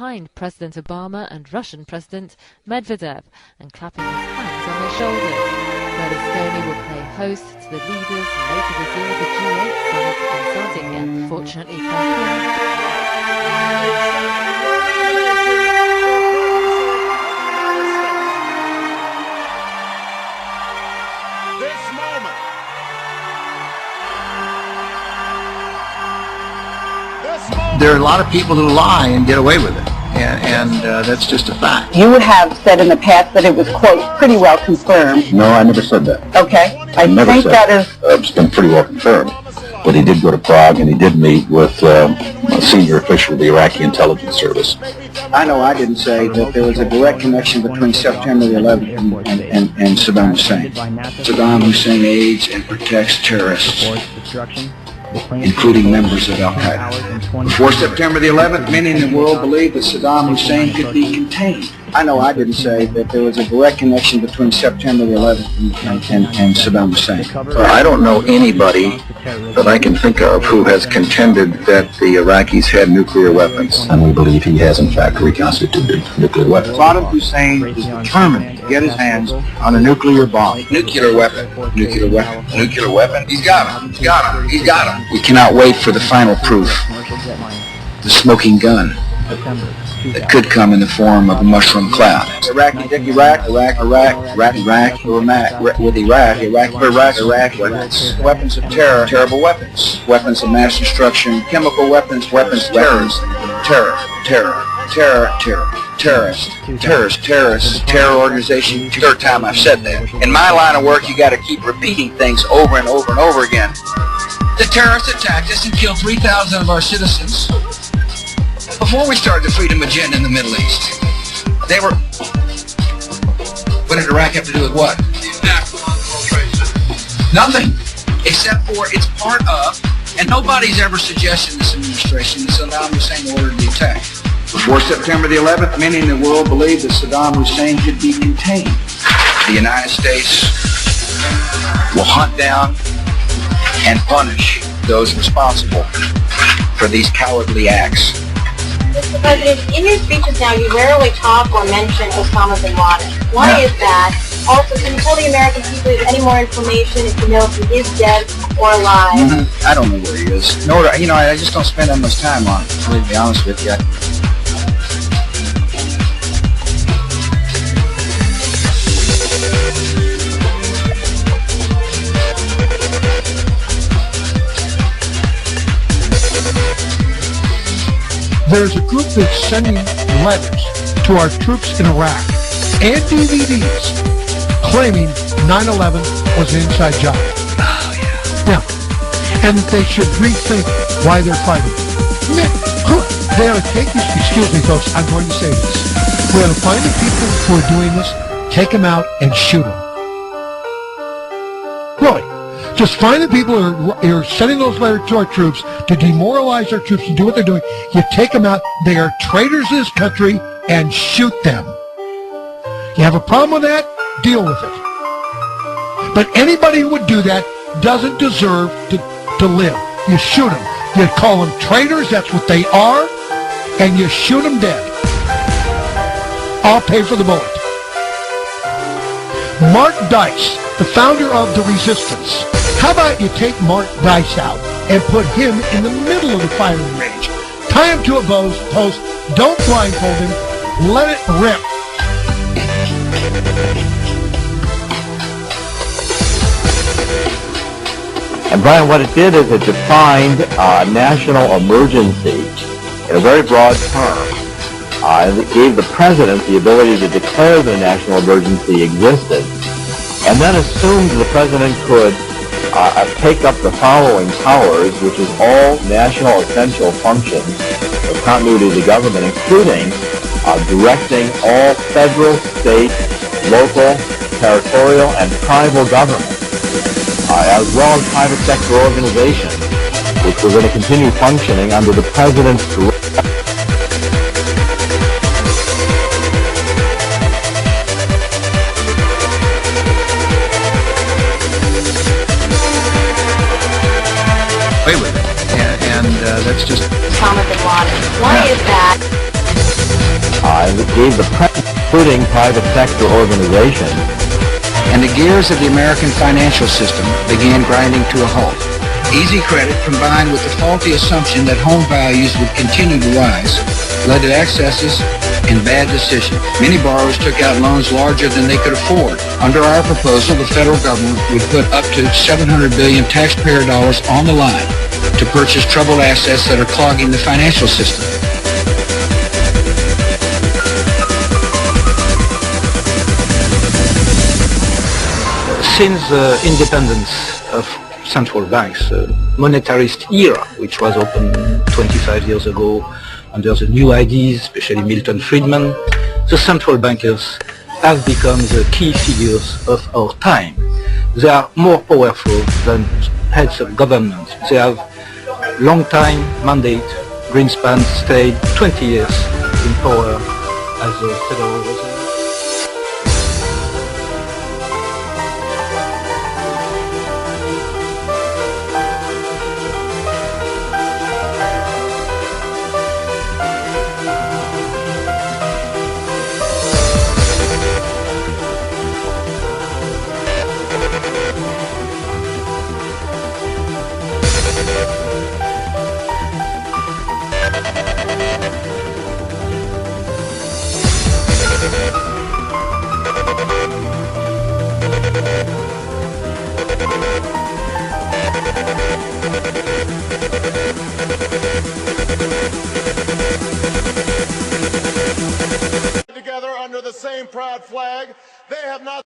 behind President Obama and Russian President Medvedev and clapping his hands on their shoulders. Berlusconi will play host to the leaders later this year at the G8 summit in Sardinia. Fortunately for him, there are a lot of people who lie and get away with it, and that's just a fact. You have said in the past that it was, quote, pretty well confirmed. No, I never said that. Okay. I never think said that is... It's been pretty well confirmed. But he did go to Prague, and he did meet with a senior official of the Iraqi intelligence service. I know I didn't say that there was a direct connection between September the 11th and Saddam Hussein. Saddam Hussein aids and protects terrorists, including members of Al-Qaeda. Before September the 11th, many in the world believed that Saddam Hussein could be contained. I know I didn't say that there was a direct connection between September the 11th and Saddam Hussein. I don't know anybody that I can think of who has contended that the Iraqis had nuclear weapons. And we believe he has, in fact, reconstituted nuclear weapons. Saddam Hussein is determined to get his hands on a nuclear bomb. Nuclear weapon. Nuclear weapon. Nuclear weapon. He's got him. He's got him. He's got him. We cannot wait for the final proof. The smoking gun that could come in the form of a mushroom cloud. Iraq with Iraq, weapons of terror, terrible weapons, weapons of mass destruction, chemical weapons, weapons of terrorism, terrorist, terror organization, third time I've said that. In my line of work, you got to keep repeating things over and over and over again. The terrorists attacked us and killed 3,000 of our citizens. Before we started the freedom agenda in the Middle East, they were... What did Iraq have to do with what? Nothing, except for it's part of, and nobody's ever suggested in this administration that Saddam Hussein ordered the attack. Before September the 11th, many in the world believed that Saddam Hussein could be contained. The United States will hunt down and punish those responsible for these cowardly acts. Mr. President, in your speeches now, you rarely talk or mention Osama bin Laden. Why is that? Also, can you tell the American people if any more information, if you know if he is dead or alive? I don't know where he is. No, I just don't spend that much time on it, to be honest with you. There's a group that's sending letters to our troops in Iraq and DVDs claiming 9/11 was an inside job. Oh, yeah. Yeah. And they should rethink why they're fighting. They ought to take these, excuse me folks, I'm going to say this. We ought to find the people who are doing this, take them out and shoot them. Really. Just find the people who are sending those letters to our troops to demoralize our troops and do what they're doing. You take them out. They are traitors to this country and shoot them. You have a problem with that? Deal with it. But anybody who would do that doesn't deserve to live. You shoot them. You call them traitors. That's what they are. And you shoot them dead. I'll pay for the bullet. Mark Dice, the founder of the Resistance. How about you take Mark Dice out and put him in the middle of the firing range? Tie him to a post, don't blindfold him, let it rip. And Brian, what it did is it defined a national emergency in a very broad term. It gave the president the ability to declare the national emergency existed, and then assumed the president could take up the following powers, which is all national essential functions of continuity of the government, including directing all federal, state, local, territorial, and tribal governments, as well as private sector organizations, which were going to continue functioning under the president's direction. Away with it, and that's just... Osama bin Laden. Why is that? gave the president, including private sector organizations, and the gears of the American financial system began grinding to a halt. Easy credit, combined with the faulty assumption that home values would continue to rise, led to excesses and bad decisions. Many borrowers took out loans larger than they could afford. Under our proposal, the federal government would put up to $700 billion taxpayer dollars on the line to purchase troubled assets that are clogging the financial system. Since the independence of central banks, the monetarist era, which was opened 25 years ago under the new ideas, especially Milton Friedman, the central bankers have become the key figures of our time. They are more powerful than heads of government. They have long time mandate. Greenspan stayed 20 years in power as the Federal Reserve. Together under the same proud flag, they have not.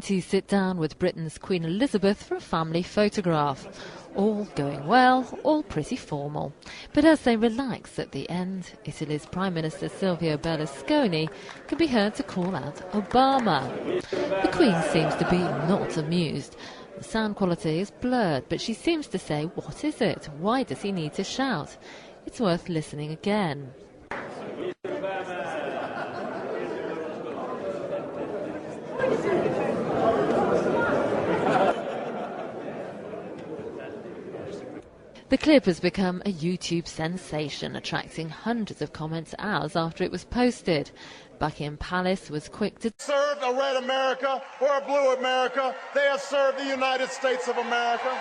To sit down with Britain's Queen Elizabeth for a family photograph. All going well, all pretty formal. But as they relax at the end, Italy's Prime Minister Silvio Berlusconi can be heard to call out Obama. The Queen seems to be not amused. The sound quality is blurred, but she seems to say, "What is it? Why does he need to shout?" It's worth listening again. The clip has become a YouTube sensation, attracting hundreds of comments hours after it was posted. Buckingham Palace was quick to served a red America or a blue America. They have served the United States of America.